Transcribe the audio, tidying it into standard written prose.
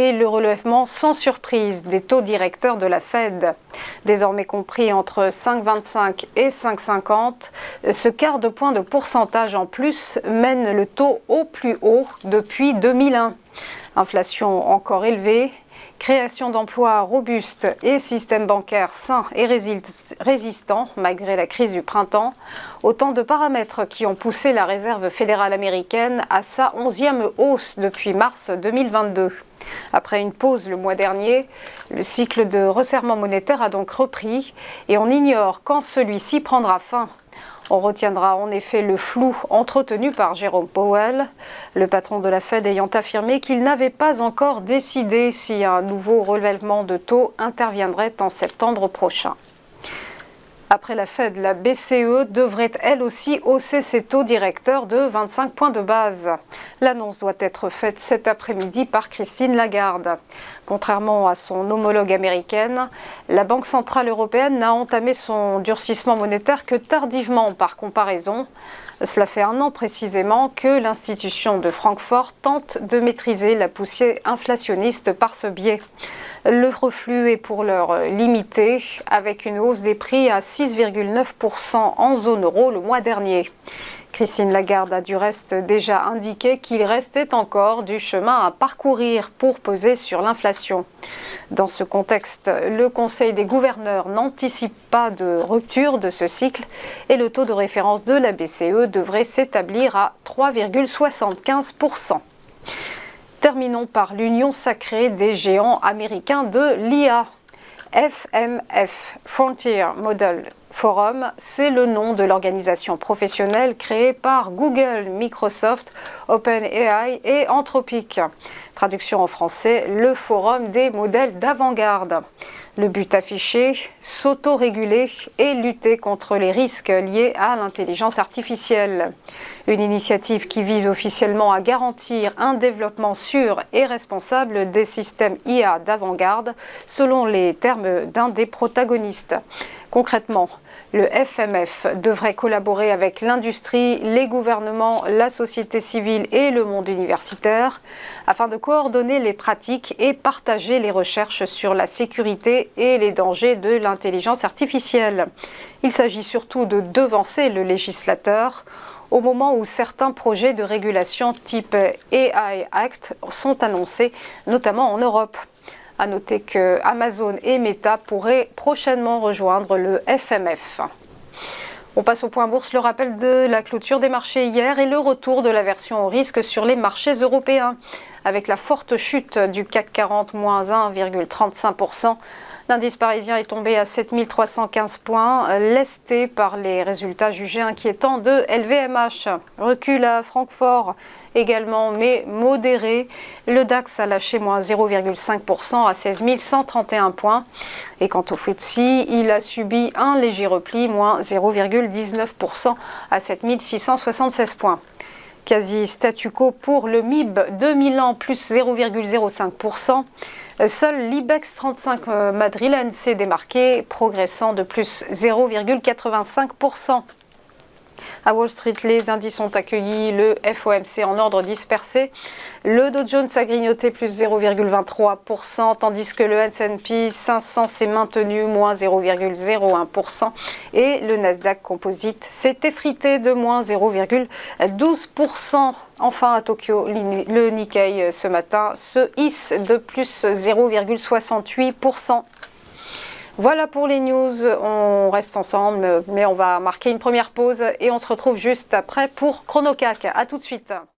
et le relèvement sans surprise des taux directeurs de la Fed. Désormais compris entre 5,25 et 5,50, ce quart de point de pourcentage en plus mène le taux au plus haut depuis 2001. Inflation encore élevée, création d'emplois robustes et système bancaire sain et résistant malgré la crise du printemps, autant de paramètres qui ont poussé la Réserve fédérale américaine à sa 11e hausse depuis mars 2022. Après une pause le mois dernier, le cycle de resserrement monétaire a donc repris et on ignore quand celui-ci prendra fin. On retiendra en effet le flou entretenu par Jérôme Powell, le patron de la Fed ayant affirmé qu'il n'avait pas encore décidé si un nouveau relèvement de taux interviendrait en septembre prochain. Après la Fed, la BCE devrait elle aussi hausser ses taux directeurs de 25 points de base. L'annonce doit être faite cet après-midi par Christine Lagarde. Contrairement à son homologue américaine, la Banque centrale européenne n'a entamé son durcissement monétaire que tardivement par comparaison. Cela fait 1 an précisément que l'institution de Francfort tente de maîtriser la poussée inflationniste par ce biais. Le reflux est pour l'heure limité, avec une hausse des prix à 6,9% en zone euro le mois dernier. Christine Lagarde a du reste déjà indiqué qu'il restait encore du chemin à parcourir pour peser sur l'inflation. Dans ce contexte, le Conseil des gouverneurs n'anticipe pas de rupture de ce cycle et le taux de référence de la BCE devrait s'établir à 3,75%. Terminons par l'union sacrée des géants américains de l'IA. FMF, Frontier Model Forum, c'est le nom de l'organisation professionnelle créée par Google, Microsoft, OpenAI et Anthropic. Traduction en français, le forum des modèles d'avant-garde. Le but affiché, s'autoréguler et lutter contre les risques liés à l'intelligence artificielle. Une initiative qui vise officiellement à garantir un développement sûr et responsable des systèmes IA d'avant-garde, selon les termes d'un des protagonistes. Concrètement, le FMF devrait collaborer avec l'industrie, les gouvernements, la société civile et le monde universitaire afin de coordonner les pratiques et partager les recherches sur la sécurité et les dangers de l'intelligence artificielle. Il s'agit surtout de devancer le législateur au moment où certains projets de régulation type AI Act sont annoncés, notamment en Europe. À noter que Amazon et Meta pourraient prochainement rejoindre le FMF. On passe au point bourse, le rappel de la clôture des marchés hier et le retour de l'aversion au risque sur les marchés européens. Avec la forte chute du CAC 40, moins 1,35%, l'indice parisien est tombé à 7315 points, lesté par les résultats jugés inquiétants de LVMH. Recul à Francfort également, mais modéré. Le DAX a lâché moins 0,5% à 16 131 points. Et quant au FTSE, il a subi un léger repli, moins 0,19% à 7 676 points. Quasi statu quo pour le MIB 2000 ans, plus 0,05%. Seul l'IBEX 35 madrilène s'est démarqué, progressant de plus 0,85%. À Wall Street, les indices ont accueilli le FOMC en ordre dispersé. Le Dow Jones a grignoté plus 0,23%, tandis que le S&P 500 s'est maintenu moins 0,01%. Et le Nasdaq Composite s'est effrité de moins 0,12%. Enfin, à Tokyo, le Nikkei ce matin se hisse de plus 0,68%. Voilà pour les news, on reste ensemble, mais on va marquer une première pause et on se retrouve juste après pour ChronoCAC. À tout de suite.